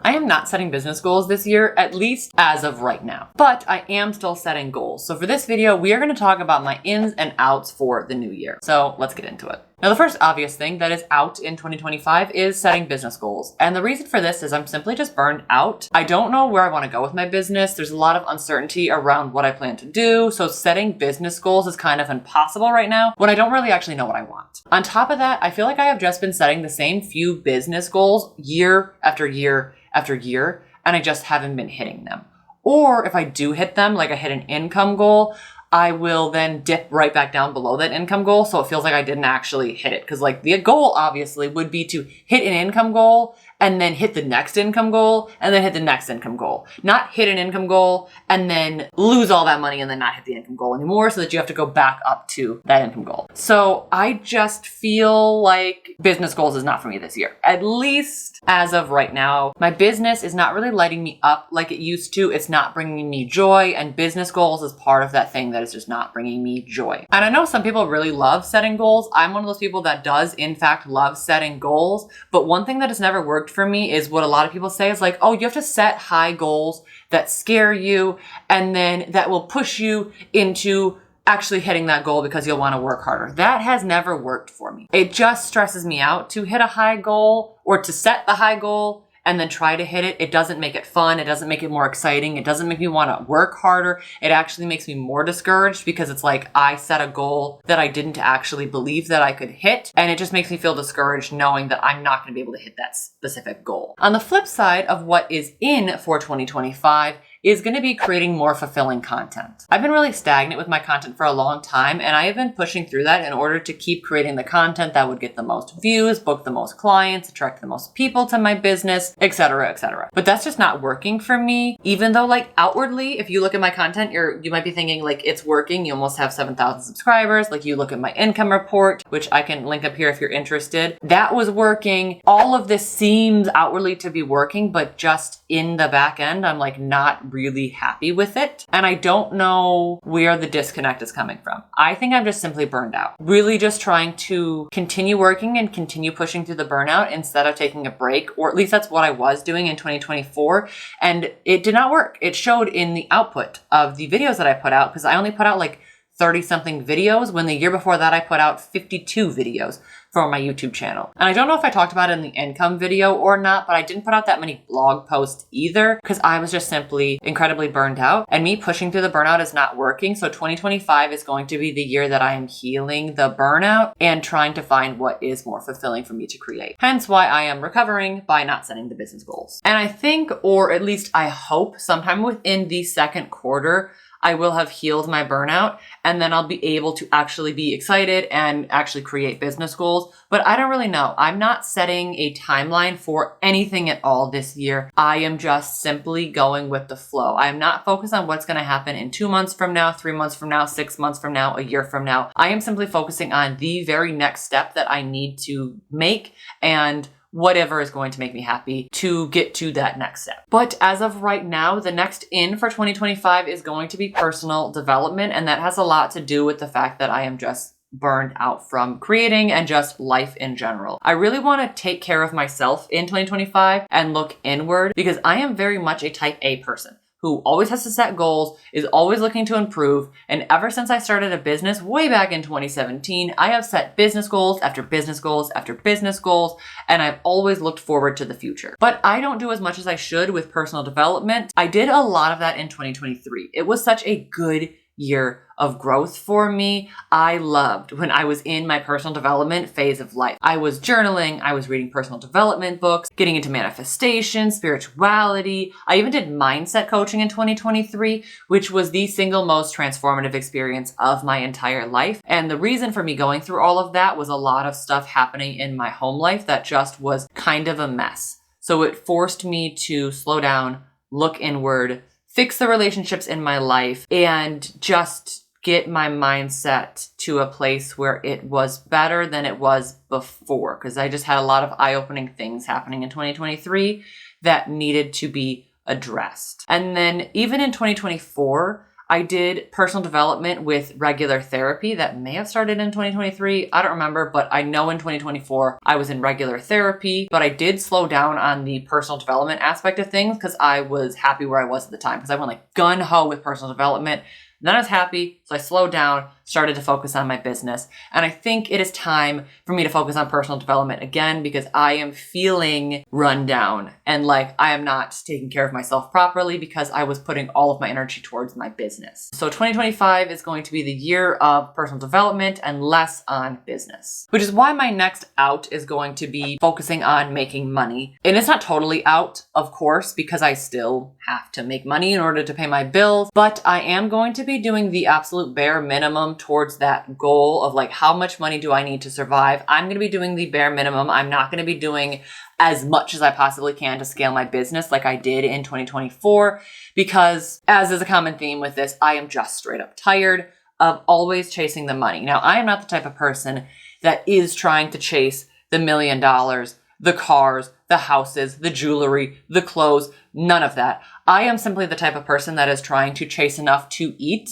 I am not setting business goals this year, at least as of right now, but I am still setting goals. So for this video, we are going to talk about my ins and outs for the new year. So let's get into it. Now, the first obvious thing that is out in 2025 is setting business goals. And the reason for this is I'm simply just burned out. I don't know where I want to go with my business. There's a lot of uncertainty around what I plan to do. So setting business goals is kind of impossible right now when I don't really actually know what I want. On top of that, I feel like I have just been setting the same few business goals year after year after year, and I just haven't been hitting them. Or if I do hit them, like I hit an income goal, I will then dip right back down below that income goal. So it feels like I didn't actually hit it. Because like the goal obviously would be to hit an income goal and then hit the next income goal and then hit the next income goal. Not hit an income goal and then lose all that money and then not hit the income goal anymore so that you have to go back up to that income goal. So I just feel like business goals is not for me this year. At least as of right now, my business is not really lighting me up like it used to. It's not bringing me joy, and business goals is part of that thing that is just not bringing me joy. And I know some people really love setting goals. I'm one of those people that does in fact love setting goals. But one thing that has never worked for me is what a lot of people say is like, oh, you have to set high goals that scare you and then that will push you into actually hitting that goal because you'll want to work harder. That has never worked for me. It just stresses me out to hit a high goal or to set the high goal and then try to hit it. It doesn't make it fun. It doesn't make it more exciting. It doesn't make me want to work harder. It actually makes me more discouraged because it's like I set a goal that I didn't actually believe that I could hit. And it just makes me feel discouraged knowing that I'm not going to be able to hit that specific goal. On the flip side of what is in for 2025 is going to be creating more fulfilling content. I've been really stagnant with my content for a long time, and I have been pushing through that in order to keep creating the content that would get the most views, book the most clients, attract the most people to my business, etc., etc. But that's just not working for me. Even though like outwardly, if you look at my content, you might be thinking like it's working. You almost have 7,000 subscribers. Like you look at my income report, which I can link up here if you're interested. That was working. All of this seems outwardly to be working, but just in the back end, I'm like not really happy with it. And I don't know where the disconnect is coming from. I think I'm just simply burned out. Really just trying to continue working and continue pushing through the burnout instead of taking a break, or at least that's what I was doing in 2024. And it did not work. It showed in the output of the videos that I put out because I only put out like 30 something videos when the year before that I put out 52 videos for my YouTube channel. And I don't know if I talked about it in the income video or not, but I didn't put out that many blog posts either because I was just simply incredibly burned out, and me pushing through the burnout is not working. So 2025 is going to be the year that I am healing the burnout and trying to find what is more fulfilling for me to create. Hence why I am recovering by not setting the business goals. And I think, or at least I hope, sometime within the second quarter, I will have healed my burnout, and then I'll be able to actually be excited and actually create business goals. But I don't really know. I'm not setting a timeline for anything at all this year. I am just simply going with the flow. I am not focused on what's going to happen in 2 months from now, 3 months from now, 6 months from now, a year from now. I am simply focusing on the very next step that I need to make and whatever is going to make me happy to get to that next step. But as of right now, the next in for 2025 is going to be personal development. And that has a lot to do with the fact that I am just burned out from creating and just life in general. I really want to take care of myself in 2025 and look inward because I am very much a type A person who always has to set goals, is always looking to improve. And ever since I started a business way back in 2017, I have set business goals after business goals after business goals, and I've always looked forward to the future. But I don't do as much as I should with personal development. I did a lot of that in 2023. It was such a good year of growth for me. I loved when I was in my personal development phase of life. I was journaling, I was reading personal development books, getting into manifestation, spirituality. I even did mindset coaching in 2023, which was the single most transformative experience of my entire life. And the reason for me going through all of that was a lot of stuff happening in my home life that just was kind of a mess. So it forced me to slow down, look inward, fix the relationships in my life, and just get my mindset to a place where it was better than it was before. Because I just had a lot of eye-opening things happening in 2023 that needed to be addressed. And then even in 2024, I did personal development with regular therapy that may have started in 2023. I don't remember, but I know in 2024 I was in regular therapy, but I did slow down on the personal development aspect of things because I was happy where I was at the time, because I went like gun ho with personal development. Then I was happy, so I slowed down, started to focus on my business. And I think it is time for me to focus on personal development again, because I am feeling run down and like I am not taking care of myself properly because I was putting all of my energy towards my business. So 2025 is going to be the year of personal development and less on business, which is why my next out is going to be focusing on making money. And it's not totally out, of course, because I still have to make money in order to pay my bills, but I am going to be doing the absolute bare minimum towards that goal of like, how much money do I need to survive? I'm going to be doing the bare minimum. I'm not going to be doing as much as I possibly can to scale my business like I did in 2024, because as is a common theme with this, I am just straight up tired of always chasing the money. Now, I am not the type of person that is trying to chase the $1 million, the cars, the houses, the jewelry, the clothes, none of that. I am simply the type of person that is trying to chase enough to eat.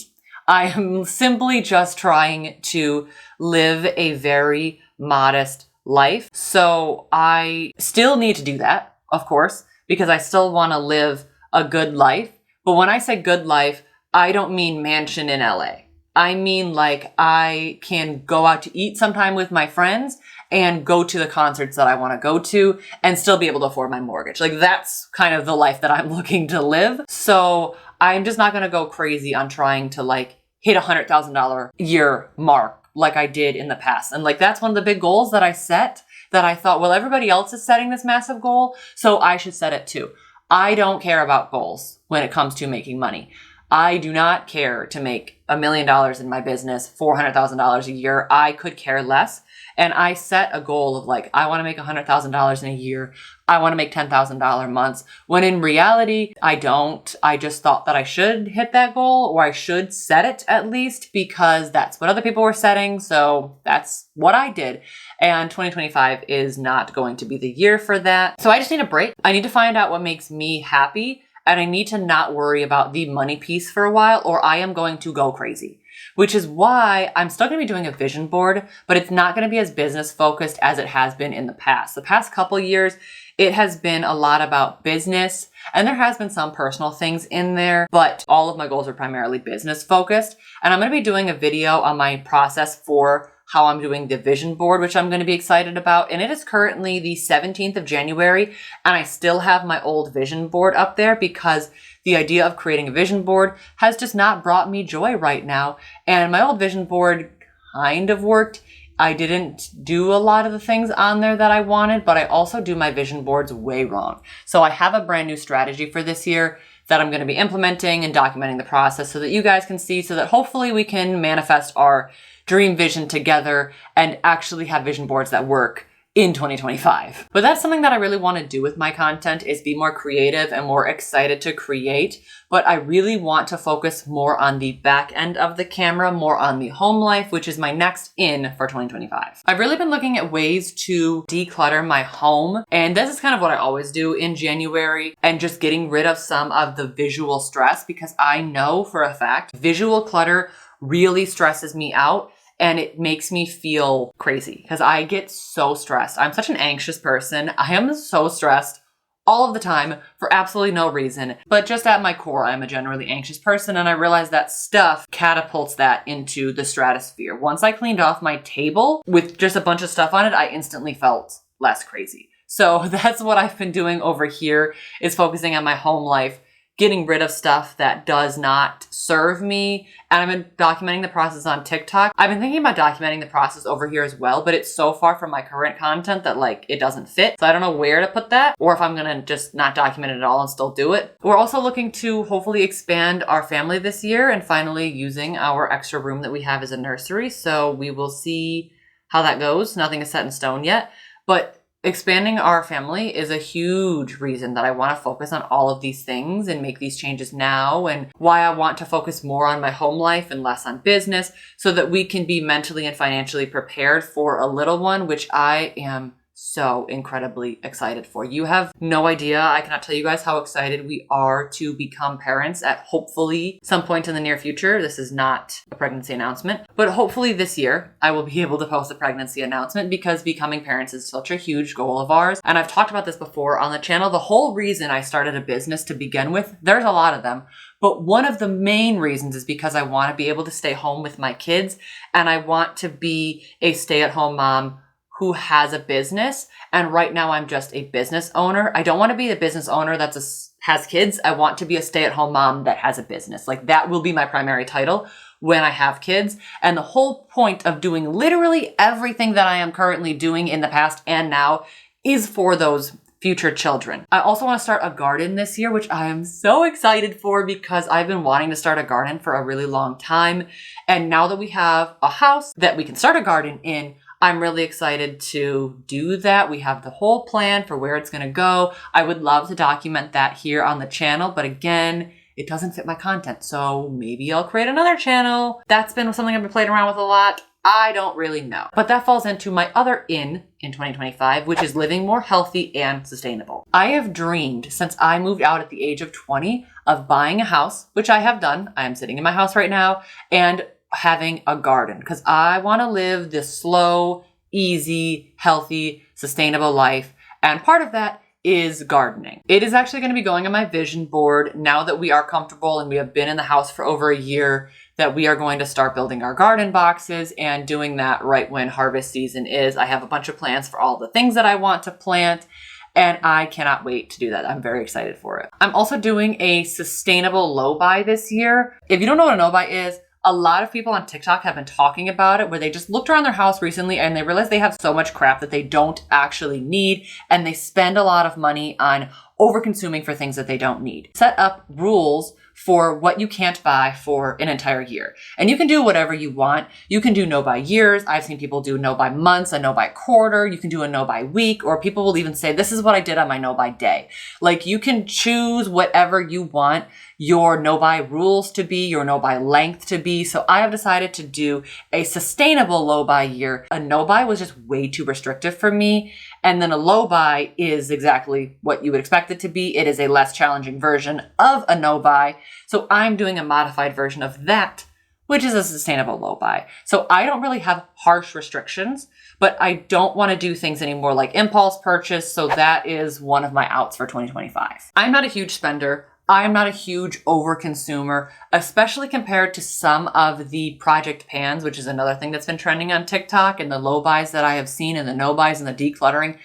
I am simply just trying to live a very modest life. So I still need to do that, of course, because I still want to live a good life. But when I say good life, I don't mean mansion in LA. I mean like I can go out to eat sometime with my friends and go to the concerts that I want to go to and still be able to afford my mortgage. Like that's kind of the life that I'm looking to live. So I'm just not going to go crazy on trying to like hit $100,000 year mark like I did in the past. And like, that's one of the big goals that I set, that I thought, well, everybody else is setting this massive goal, so I should set it too. I don't care about goals when it comes to making money. I do not care to make $1 million in my business, $400,000 a year. I could care less. And I set a goal of like, I want to make $100,000 in a year. I want to make $10,000 months. When in reality, I don't. I just thought that I should hit that goal, or I should set it at least, because that's what other people were setting. So that's what I did. And 2025 is not going to be the year for that. So I just need a break. I need to find out what makes me happy. And I need to not worry about the money piece for a while, or I am going to go crazy. Which is why I'm still going to be doing a vision board, but it's not going to be as business focused as it has been in the past. The past couple years, it has been a lot about business, and there has been some personal things in there, but all of my goals are primarily business focused. And I'm going to be doing a video on my process for how I'm doing the vision board, which I'm going to be excited about. And it is currently the 17th of January, and I still have my old vision board up there because the idea of creating a vision board has just not brought me joy right now. And my old vision board kind of worked. I didn't do a lot of the things on there that I wanted, but I also do my vision boards way wrong. So I have a brand new strategy for this year that I'm going to be implementing and documenting the process so that you guys can see, so that hopefully we can manifest our dream vision together and actually have vision boards that work in 2025. But that's something that I really want to do with my content, is be more creative and more excited to create. But I really want to focus more on the back end of the camera, more on the home life, which is my next in for 2025. I've really been looking at ways to declutter my home. And this is kind of what I always do in January, and just getting rid of some of the visual stress, because I know for a fact visual clutter really stresses me out. And it makes me feel crazy because I get so stressed. I'm such an anxious person. I am so stressed all of the time for absolutely no reason. But just at my core, I'm a generally anxious person. And I realized that stuff catapults that into the stratosphere. Once I cleaned off my table with just a bunch of stuff on it, I instantly felt less crazy. So that's what I've been doing over here, is focusing on my home life, getting rid of stuff that does not serve me. And I've been documenting the process on TikTok. I've been thinking about documenting the process over here as well, but it's so far from my current content that like it doesn't fit. So I don't know where to put that, or if I'm gonna just not document it at all and still do it. We're also looking to hopefully expand our family this year and finally using our extra room that we have as a nursery. So we will see how that goes. Nothing is set in stone yet, but expanding our family is a huge reason that I want to focus on all of these things and make these changes now, and why I want to focus more on my home life and less on business, so that we can be mentally and financially prepared for a little one, which I am so incredibly excited for. You have no idea. I cannot tell you guys how excited we are to become parents at hopefully some point in the near future. This is not a pregnancy announcement, but hopefully this year I will be able to post a pregnancy announcement because becoming parents is such a huge goal of ours. And I've talked about this before on the channel. The whole reason I started a business to begin with, there's a lot of them, but one of the main reasons is because I want to be able to stay home with my kids, and I want to be a stay-at-home mom who has a business. And right now I'm just a business owner. I don't want to be a business owner has kids. I want to be a stay-at-home mom that has a business. Like, that will be my primary title when I have kids. And the whole point of doing literally everything that I am currently doing in the past and now is for those future children. I also want to start a garden this year, which I am so excited for because I've been wanting to start a garden for a really long time. And now that we have a house that we can start a garden in, I'm really excited to do that. We have the whole plan for where it's going to go. I would love to document that here on the channel, but again, it doesn't fit my content. So maybe I'll create another channel. That's been something I've been playing around with a lot. I don't really know. But that falls into my other in 2025, which is living more healthy and sustainable. I have dreamed since I moved out at the age of 20 of buying a house, which I have done. I am sitting in my house right now, and having a garden because I want to live this slow, easy, healthy, sustainable life. And part of that is gardening. It is actually going to be going on my vision board now that we are comfortable and we have been in the house for over a year, that we are going to start building our garden boxes and doing that right when harvest season is. I have a bunch of plans for all the things that I want to plant, and I cannot wait to do that. I'm very excited for it. I'm also doing a sustainable low buy this year. If you don't know what a no buy is, a lot of people on TikTok have been talking about it, where they just looked around their house recently and they realized they have so much crap that they don't actually need, and they spend a lot of money on over-consuming for things that they don't need. Set up rules for what you can't buy for an entire year. And you can do whatever you want. You can do no buy years. I've seen people do no buy months, a no buy quarter. You can do a no buy week, or people will even say, this is what I did on my no buy day. Like, you can choose whatever you want your no buy rules to be, your no buy length to be. So I have decided to do a sustainable low buy year. A no buy was just way too restrictive for me. And then a low buy is exactly what you would expect it to be. It is a less challenging version of a no buy. So I'm doing a modified version of that, which is a sustainable low buy. So I don't really have harsh restrictions, but I don't want to do things anymore like impulse purchase. So that is one of my outs for 2025. I'm not a huge spender. I'm not a huge overconsumer, especially compared to some of the project pans, which is another thing that's been trending on TikTok, and the low buys that I have seen, and the no buys and the decluttering.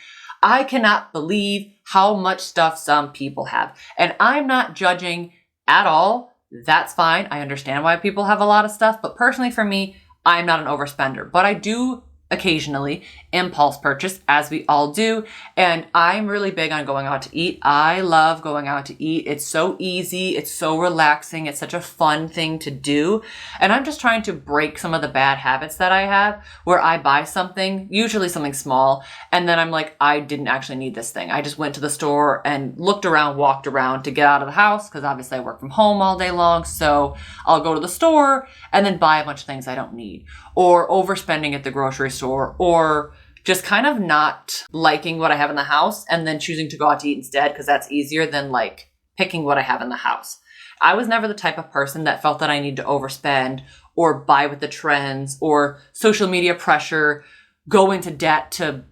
I cannot believe how much stuff some people have. And I'm not judging at all. That's fine. I understand why people have a lot of stuff. But personally for me, I'm not an overspender. But I do occasionally impulse purchase, as we all do. And I'm really big on going out to eat. I love going out to eat. It's so easy. It's so relaxing. It's such a fun thing to do. And I'm just trying to break some of the bad habits that I have, where I buy something, usually something small, and then I'm like, I didn't actually need this thing. I just went to the store and looked around, walked around to get out of the house, because obviously I work from home all day long. So I'll go to the store and then buy a bunch of things I don't need, or overspending at the grocery store, or just kind of not liking what I have in the house and then choosing to go out to eat instead, because that's easier than like picking what I have in the house. I was never the type of person that felt that I need to overspend or buy with the trends or social media pressure, go into debt to,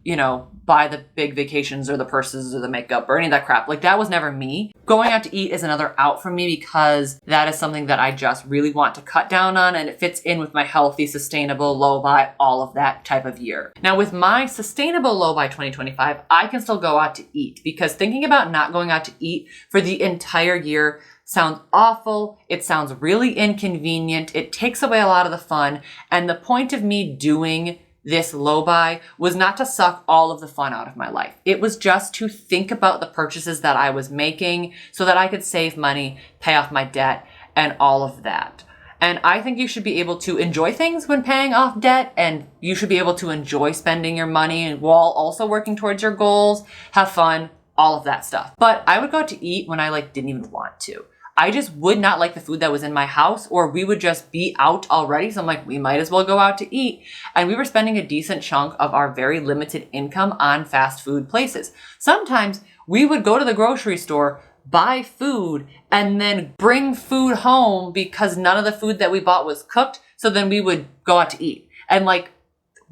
buy the big vacations or the purses or the makeup or any of that crap. Like, that was never me. Going out to eat is another out for me, because that is something that I just really want to cut down on, and it fits in with my healthy, sustainable, low buy, all of that type of year. Now, with my sustainable low buy 2025, I can still go out to eat, because thinking about not going out to eat for the entire year sounds awful. It sounds really inconvenient. It takes away a lot of the fun. And the point of me doing this low buy was not to suck all of the fun out of my life. It was just to think about the purchases that I was making so that I could save money, pay off my debt, and all of that. And I think you should be able to enjoy things when paying off debt, and you should be able to enjoy spending your money while also working towards your goals, have fun, all of that stuff. But I would go out to eat when I didn't even want to. I just would not like the food that was in my house, or we would just be out already. So I'm like, we might as well go out to eat. And we were spending a decent chunk of our very limited income on fast food places. Sometimes we would go to the grocery store, buy food, and then bring food home because none of the food that we bought was cooked. So then we would go out to eat. And like,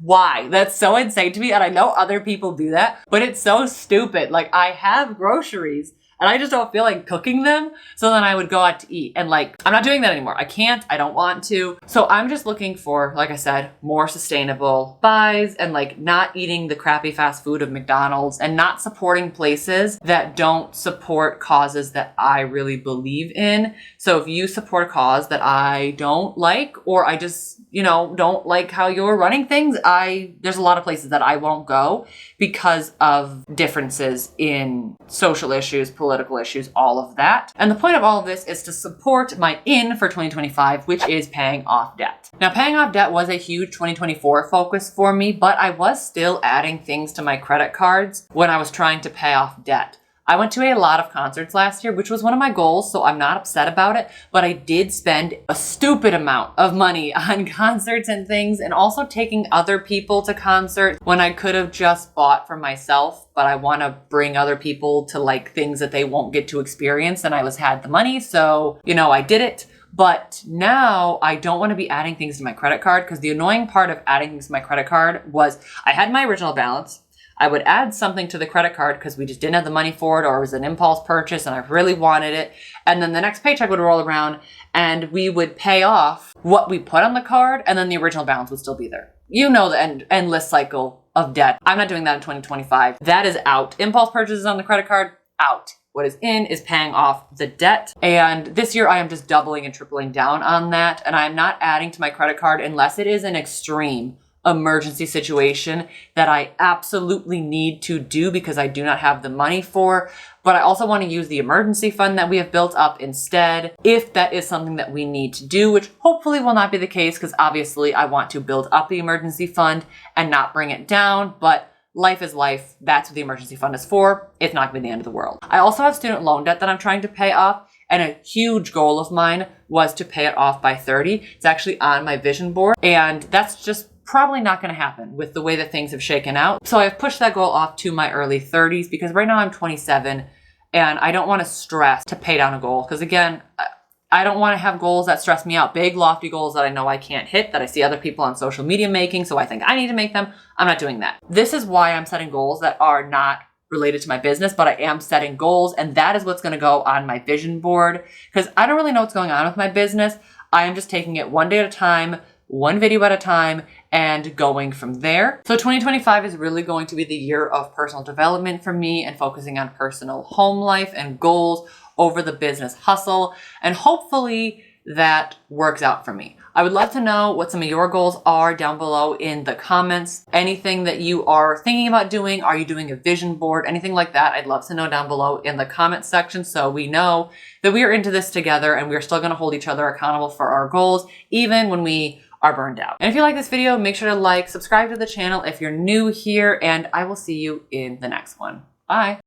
why? That's so insane to me. And I know other people do that, but it's so stupid. Like, I have groceries and I just don't feel like cooking them. So then I would go out to eat. And like, I'm not doing that anymore. I can't, I don't want to. So I'm just looking for, like I said, more sustainable buys and like not eating the crappy fast food of McDonald's and not supporting places that don't support causes that I really believe in. So if you support a cause that I don't like, or I just, don't like how you're running things, there's a lot of places that I won't go because of differences in social issues, political issues, all of that. And the point of all of this is to support my in for 2025, which is paying off debt. Now, paying off debt was a huge 2024 focus for me, but I was still adding things to my credit cards when I was trying to pay off debt. I went to a lot of concerts last year, which was one of my goals, so I'm not upset about it, but I did spend a stupid amount of money on concerts and things, and also taking other people to concerts when I could have just bought for myself, but I want to bring other people to like things that they won't get to experience, and I had the money, so, I did it. But now I don't want to be adding things to my credit card, because the annoying part of adding things to my credit card was I had my original balance. I would add something to the credit card because we just didn't have the money for it, or it was an impulse purchase and I really wanted it. And then the next paycheck would roll around and we would pay off what we put on the card, and then the original balance would still be there. The endless cycle of debt. I'm not doing that in 2025. That is out. Impulse purchases on the credit card, out. What is in is paying off the debt. And this year I am just doubling and tripling down on that. And I'm not adding to my credit card unless it is an extreme emergency situation that I absolutely need to do because I do not have the money for. But I also want to use the emergency fund that we have built up instead, if that is something that we need to do, which hopefully will not be the case, because obviously I want to build up the emergency fund and not bring it down. But life is life. That's what the emergency fund is for. It's not going to be the end of the world. I also have student loan debt that I'm trying to pay off. And a huge goal of mine was to pay it off by 30. It's actually on my vision board. And that's just probably not going to happen with the way that things have shaken out. So I've pushed that goal off to my early 30s because right now I'm 27 and I don't want to stress to pay down a goal. Because again, I don't want to have goals that stress me out. Big, lofty goals that I know I can't hit, that I see other people on social media making, so I think I need to make them. I'm not doing that. This is why I'm setting goals that are not related to my business, but I am setting goals, and that is what's going to go on my vision board, because I don't really know what's going on with my business. I am just taking it one day at a time, one video at a time, and going from there. So 2025 is really going to be the year of personal development for me and focusing on personal home life and goals over the business hustle. And hopefully that works out for me. I would love to know what some of your goals are down below in the comments. Anything that you are thinking about doing, are you doing a vision board, anything like that, I'd love to know down below in the comments section so we know that we are into this together and we're still gonna hold each other accountable for our goals, even when we are burned out. And if you like this video, make sure to like, subscribe to the channel if you're new here, and I will see you in the next one. Bye.